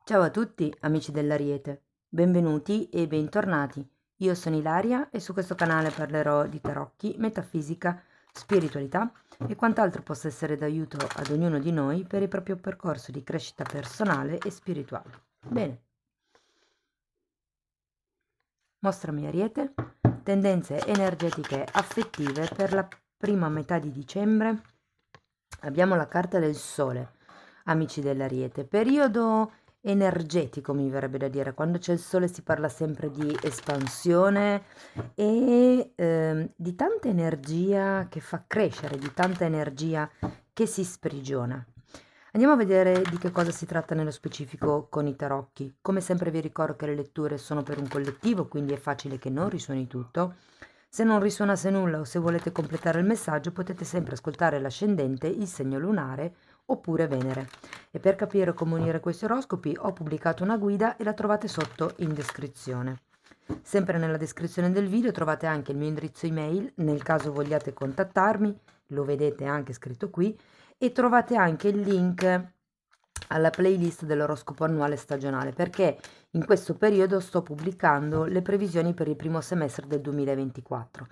Ciao a tutti, amici dell'Ariete, benvenuti e bentornati. Io sono Ilaria e su questo canale parlerò di tarocchi, metafisica, spiritualità e quant'altro possa essere d'aiuto ad ognuno di noi per il proprio percorso di crescita personale e spirituale. Bene, mostrami Ariete, tendenze energetiche affettive per la prima metà di dicembre. Abbiamo la carta del Sole, amici dell'Ariete, periodo energetico mi verrebbe da dire. Quando c'è il Sole si parla sempre di espansione e di tanta energia che fa crescere, di tanta energia che si sprigiona. Andiamo a vedere di che cosa si tratta nello specifico con i tarocchi. Come sempre vi ricordo che le letture sono per un collettivo, quindi è facile che non risuoni tutto. Se non risuonasse nulla o se volete completare il messaggio potete sempre ascoltare l'ascendente, il segno lunare oppure Venere. E per capire come unire questi oroscopi ho pubblicato una guida e la trovate sotto in descrizione. Sempre nella descrizione del video trovate anche il mio indirizzo email nel caso vogliate contattarmi, lo vedete anche scritto qui, e trovate anche il link alla playlist dell'oroscopo annuale stagionale perché in questo periodo sto pubblicando le previsioni per il primo semestre del 2024.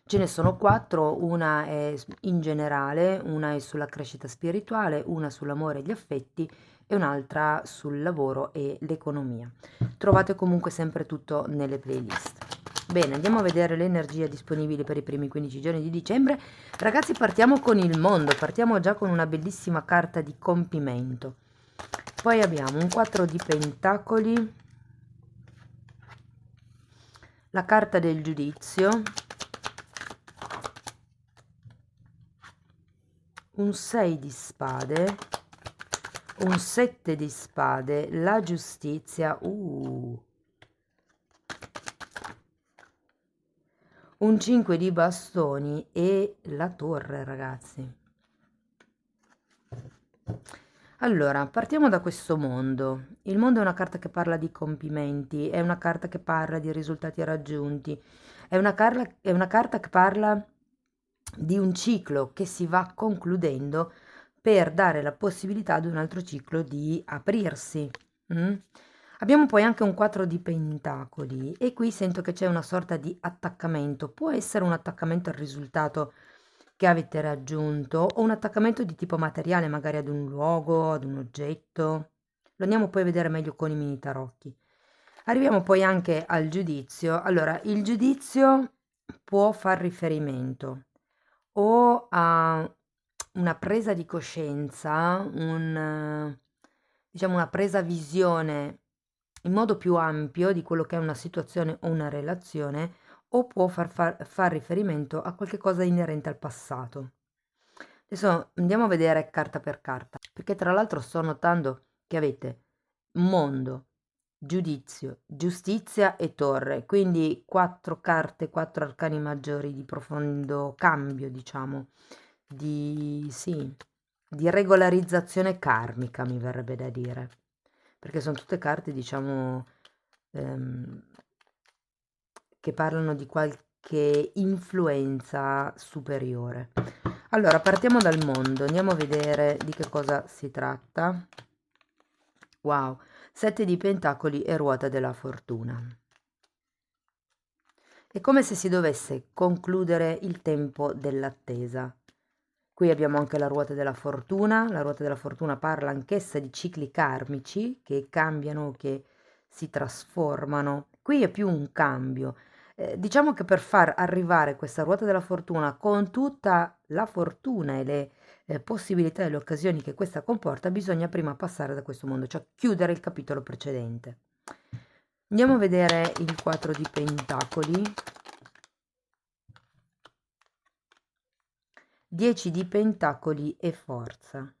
Ce ne sono quattro, una è in generale, una è sulla crescita spirituale, una sull'amore e gli affetti e un'altra sul lavoro e l'economia. Trovate comunque sempre tutto nelle playlist. Bene, andiamo a vedere le energie disponibili per i primi 15 giorni di dicembre. Ragazzi, partiamo con il mondo, partiamo già con una bellissima carta di compimento. Poi abbiamo un 4 di pentacoli, la carta del giudizio, un 6 di spade, un 7 di spade, la giustizia, un 5 di bastoni e la torre, ragazzi. Allora, partiamo da questo mondo. Il mondo è una carta che parla di compimenti, è una carta che parla di risultati raggiunti, è una carta che parla di un ciclo che si va concludendo per dare la possibilità ad un altro ciclo di aprirsi. mm? Abbiamo poi anche un 4 di pentacoli e qui sento che c'è una sorta di attaccamento. Può essere un attaccamento al risultato che avete raggiunto o un attaccamento di tipo materiale, magari ad un luogo, ad un oggetto. Lo andiamo poi a vedere meglio con i mini tarocchi. Arriviamo poi anche al giudizio. Allora, il giudizio può far riferimento o a una presa di coscienza, diciamo una presa visione in modo più ampio di quello che è una situazione o una relazione, o può far riferimento a qualche cosa inerente al passato. Adesso andiamo a vedere carta per carta, perché tra l'altro sto notando che avete mondo, giudizio, giustizia e torre, quindi quattro carte, quattro arcani maggiori di profondo cambio, diciamo, sì, di regolarizzazione karmica, mi verrebbe da dire, perché sono tutte carte, diciamo, ehm, che parlano di qualche influenza superiore. Allora, partiamo dal mondo, andiamo a vedere di che cosa si tratta. Wow, 7 di pentacoli e ruota della fortuna. È come se si dovesse concludere il tempo dell'attesa. Qui abbiamo anche la ruota della fortuna parla anch'essa di cicli karmici che cambiano, che si trasformano. Qui è più un cambio. Diciamo che per far arrivare questa ruota della fortuna con tutta la fortuna e le possibilità e le occasioni che questa comporta, bisogna prima passare da questo mondo, cioè chiudere il capitolo precedente. Andiamo a vedere il 4 di pentacoli. 10 di pentacoli e forza.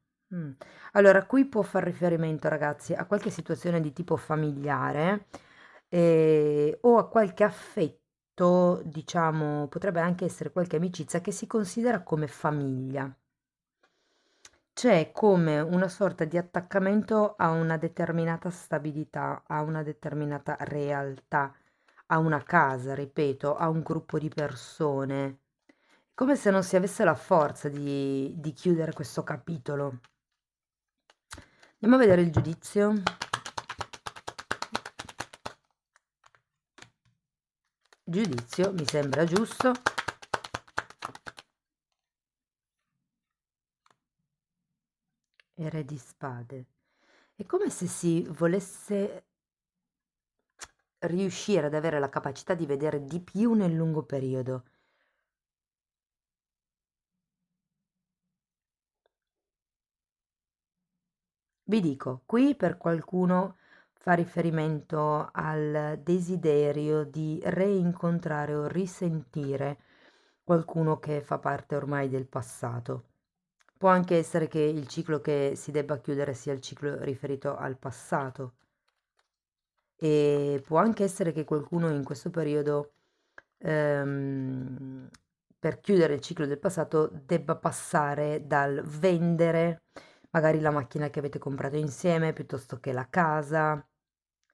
Allora, qui può far riferimento, ragazzi, a qualche situazione di tipo familiare o a qualche affetto, diciamo, potrebbe anche essere qualche amicizia che si considera come famiglia. C'è come una sorta di attaccamento a una determinata stabilità, a una determinata realtà, a una casa, ripeto, a un gruppo di persone. Come se non si avesse la forza di chiudere questo capitolo. Andiamo a vedere il giudizio. giudizio mi sembra giusto. E re di spade. È come se si volesse riuscire ad avere la capacità di vedere di più nel lungo periodo. Vi dico, qui per qualcuno fa riferimento al desiderio di reincontrare o risentire qualcuno che fa parte ormai del passato. Può anche essere che il ciclo che si debba chiudere sia il ciclo riferito al passato. E può anche essere che qualcuno in questo periodo, ehm, per chiudere il ciclo del passato, debba passare dal vendere magari la macchina che avete comprato insieme piuttosto che la casa.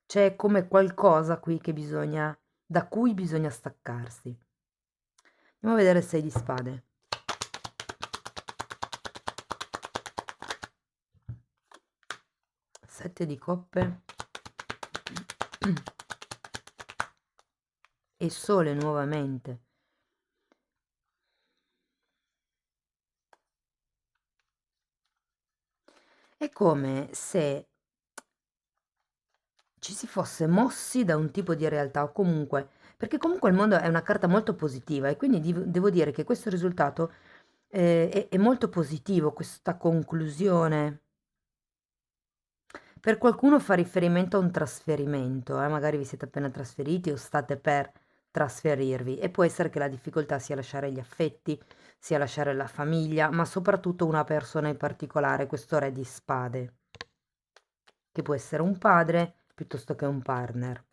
C'è come qualcosa qui che bisogna, da cui bisogna staccarsi. Andiamo a vedere il 6 di spade. Sette di coppe. E sole nuovamente. È come se ci si fosse mossi da un tipo di realtà o comunque, perché comunque il mondo è una carta molto positiva e quindi devo dire che questo risultato è molto positivo, questa conclusione. Per qualcuno fa riferimento a un trasferimento, magari vi siete appena trasferiti o state per trasferirvi e può essere che la difficoltà sia lasciare gli affetti, sia lasciare la famiglia, ma soprattutto una persona in particolare, questo re di spade, che può essere un padre piuttosto che un partner.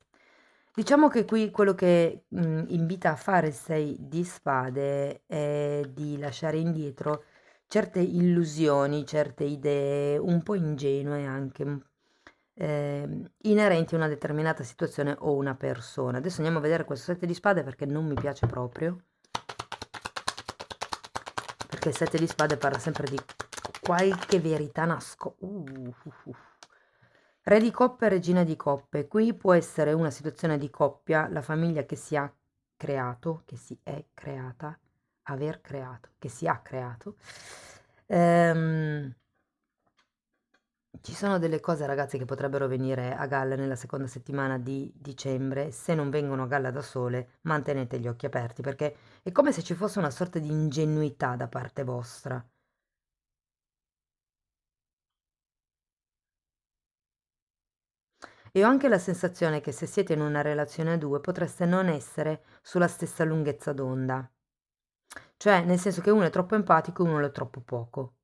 Diciamo che qui quello che invita a fare il 6 di spade è di lasciare indietro certe illusioni, certe idee un po' ingenue anche, inerenti a una determinata situazione o una persona. Adesso andiamo a vedere questo 7 di spade perché non mi piace proprio, perché il 7 di spade parla sempre di qualche verità nascosta. Re di coppe e regina di coppe. Qui può essere una situazione di coppia, la famiglia che si ha creato, che si è creata, aver creato, che si ha creato. Ci sono delle cose, ragazzi, che potrebbero venire a galla nella seconda settimana di dicembre. Se non vengono a galla da sole, mantenete gli occhi aperti, perché è come se ci fosse una sorta di ingenuità da parte vostra. E ho anche la sensazione che se siete in una relazione a due potreste non essere sulla stessa lunghezza d'onda. Cioè, nel senso che uno è troppo empatico e uno lo è troppo poco.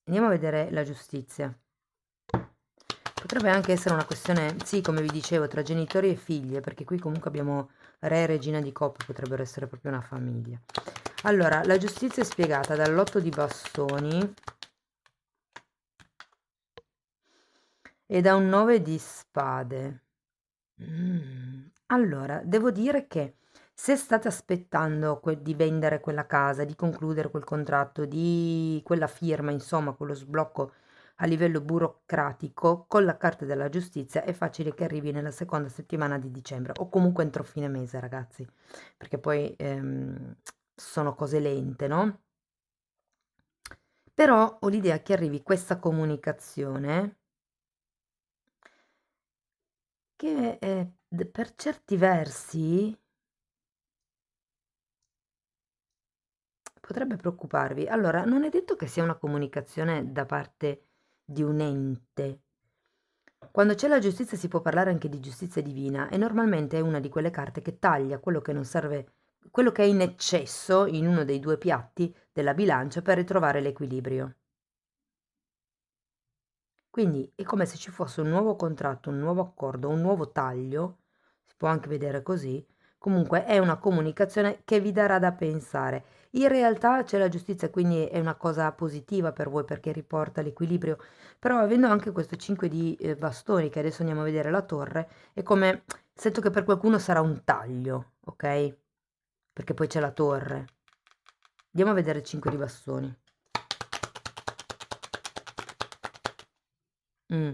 Andiamo a vedere la giustizia. Potrebbe anche essere una questione, sì, come vi dicevo, tra genitori e figlie, perché qui comunque abbiamo re e regina di coppe, potrebbero essere proprio una famiglia. Allora, la giustizia è spiegata dall'otto di bastoni e da un 9 di spade. Allora, devo dire che se state aspettando di vendere quella casa, di concludere quel contratto, di quella firma, insomma, quello sblocco a livello burocratico, con la carta della giustizia è facile che arrivi nella seconda settimana di dicembre o comunque entro fine mese, ragazzi, perché poi sono cose lente, no? Però ho l'idea che arrivi questa comunicazione che per certi versi potrebbe preoccuparvi. Allora, non è detto che sia una comunicazione da parte di un ente. Quando c'è la giustizia si può parlare anche di giustizia divina e normalmente è una di quelle carte che taglia quello che non serve, quello che è in eccesso in uno dei due piatti della bilancia per ritrovare l'equilibrio. Quindi è come se ci fosse un nuovo contratto, un nuovo accordo, un nuovo taglio, si può anche vedere così. Comunque è una comunicazione che vi darà da pensare. In realtà c'è la giustizia, quindi è una cosa positiva per voi perché riporta l'equilibrio, però avendo anche questo 5 di bastoni, che adesso andiamo a vedere la torre, è come sento che per qualcuno sarà un taglio, ok? Perché poi c'è la torre. Andiamo a vedere il 5 di bastoni. Mm.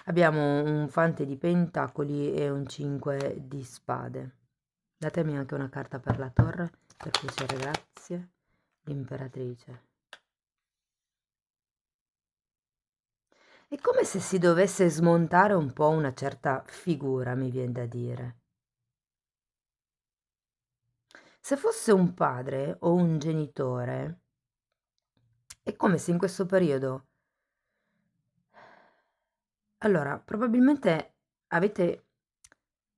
Abbiamo un fante di pentacoli e un 5 di spade. Datemi anche una carta per la torre, per piacere, grazie. L'imperatrice. È come se si dovesse smontare un po' una certa figura, mi viene da dire. Se fosse un padre o un genitore, è come se in questo periodo, allora, probabilmente avete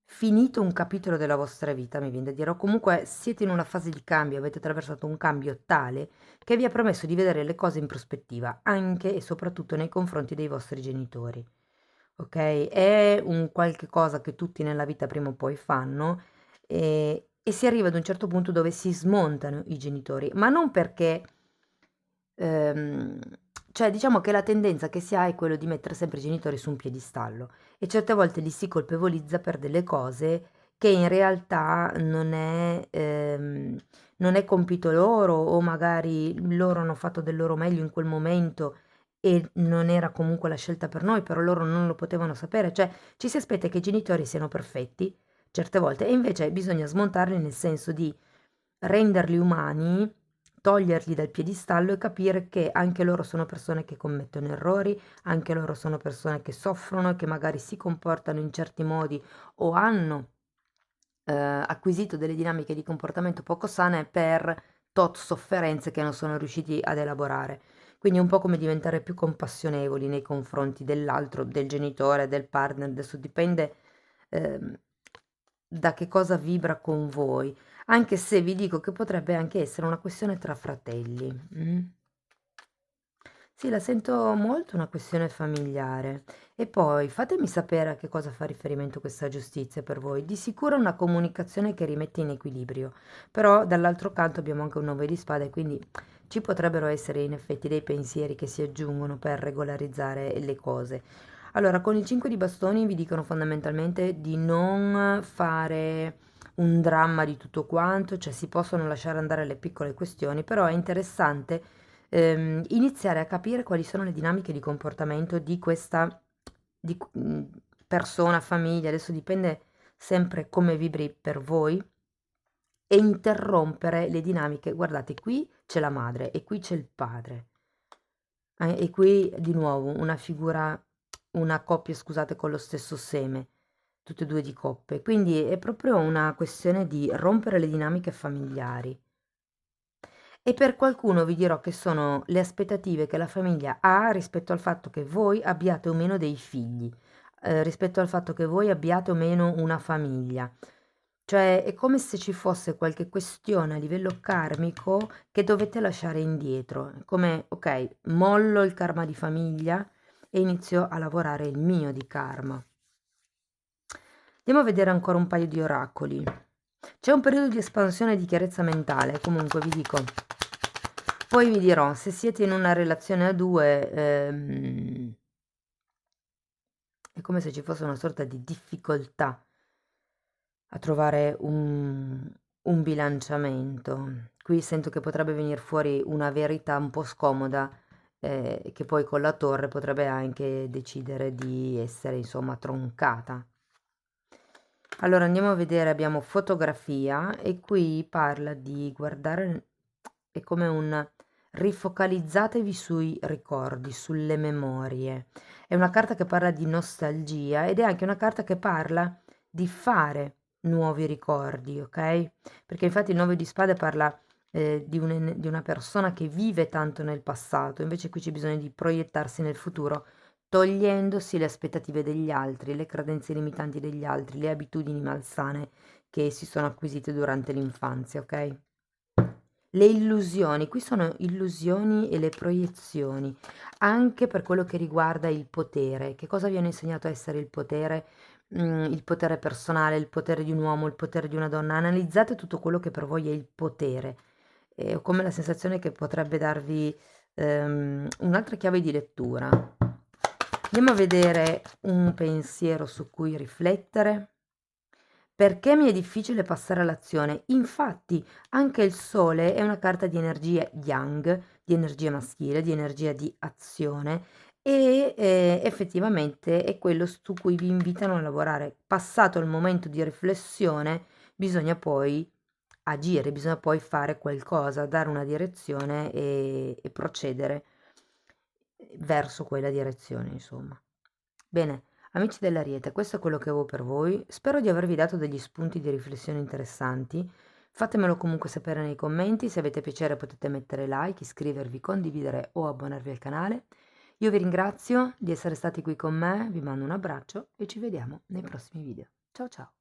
finito un capitolo della vostra vita, mi viene da dire, o comunque siete in una fase di cambio, avete attraversato un cambio tale che vi ha permesso di vedere le cose in prospettiva, anche e soprattutto nei confronti dei vostri genitori. Ok? È un qualche cosa che tutti nella vita prima o poi fanno e si arriva ad un certo punto dove si smontano i genitori, ma non perché, ehm, cioè diciamo che la tendenza che si ha è quello di mettere sempre i genitori su un piedistallo e certe volte li si colpevolizza per delle cose che in realtà non è compito loro o magari loro hanno fatto del loro meglio in quel momento e non era comunque la scelta per noi, però loro non lo potevano sapere, cioè ci si aspetta che i genitori siano perfetti certe volte e invece bisogna smontarli nel senso di renderli umani, toglierli dal piedistallo e capire che anche loro sono persone che commettono errori, anche loro sono persone che soffrono e che magari si comportano in certi modi o hanno acquisito delle dinamiche di comportamento poco sane per tot sofferenze che non sono riusciti ad elaborare. Quindi è un po' come diventare più compassionevoli nei confronti dell'altro, del genitore, del partner, adesso dipende ehm, da che cosa vibra con voi, anche se vi dico che potrebbe anche essere una questione tra fratelli. Sì, la sento molto una questione familiare. E poi fatemi sapere a che cosa fa riferimento questa giustizia per voi. Di sicuro una comunicazione che rimette in equilibrio, però dall'altro canto abbiamo anche un 9 di spade, quindi ci potrebbero essere in effetti dei pensieri che si aggiungono per regolarizzare le cose. Allora, con il 5 di bastoni vi dicono fondamentalmente di non fare un dramma di tutto quanto, cioè si possono lasciare andare le piccole questioni, però è interessante iniziare a capire quali sono le dinamiche di comportamento di questa di persona, famiglia, adesso dipende sempre come vibri per voi, e interrompere le dinamiche. Guardate, qui c'è la madre e qui c'è il padre. E qui di nuovo una figura, una coppia, scusate, con lo stesso seme, tutte e due di coppe. Quindi è proprio una questione di rompere le dinamiche familiari. E per qualcuno vi dirò che sono le aspettative che la famiglia ha rispetto al fatto che voi abbiate o meno dei figli, rispetto al fatto che voi abbiate o meno una famiglia. Cioè è come se ci fosse qualche questione a livello karmico che dovete lasciare indietro. Come, ok, mollo il karma di famiglia e inizio a lavorare il mio di karma. Andiamo a vedere ancora un paio di oracoli. C'è un periodo di espansione e di chiarezza mentale, comunque vi dico. Poi vi dirò, se siete in una relazione a due, è come se ci fosse una sorta di difficoltà a trovare un bilanciamento. Qui sento che potrebbe venir fuori una verità un po' scomoda, che poi con la torre potrebbe anche decidere di essere, insomma, troncata. Allora andiamo a vedere, abbiamo fotografia e qui parla di guardare, è come un rifocalizzatevi sui ricordi, sulle memorie. È una carta che parla di nostalgia ed è anche una carta che parla di fare nuovi ricordi, ok? Perché infatti il 9 di spade parla di una persona che vive tanto nel passato, invece qui c'è bisogno di proiettarsi nel futuro togliendosi le aspettative degli altri, le credenze limitanti degli altri, le abitudini malsane che si sono acquisite durante l'infanzia, ok? Le illusioni, qui sono illusioni e le proiezioni, anche per quello che riguarda il potere. Che cosa vi hanno insegnato a essere il potere? Il potere personale, il potere di un uomo, il potere di una donna. Analizzate tutto quello che per voi è il potere. Ho come la sensazione che potrebbe darvi un'altra chiave di lettura. Andiamo a vedere un pensiero su cui riflettere. Perché mi è difficile passare all'azione? Infatti, anche il sole è una carta di energia yang, di energia maschile, di energia di azione e effettivamente è quello su cui vi invitano a lavorare. Passato il momento di riflessione, bisogna poi agire, bisogna poi fare qualcosa, dare una direzione e procedere verso quella direzione, insomma. Bene, amici dell'Ariete, questo è quello che avevo per voi. Spero di avervi dato degli spunti di riflessione interessanti. Fatemelo comunque sapere nei commenti. Se avete piacere potete mettere like, iscrivervi, condividere o abbonarvi al canale. Io vi ringrazio di essere stati qui con me, vi mando un abbraccio e ci vediamo nei prossimi video. Ciao ciao!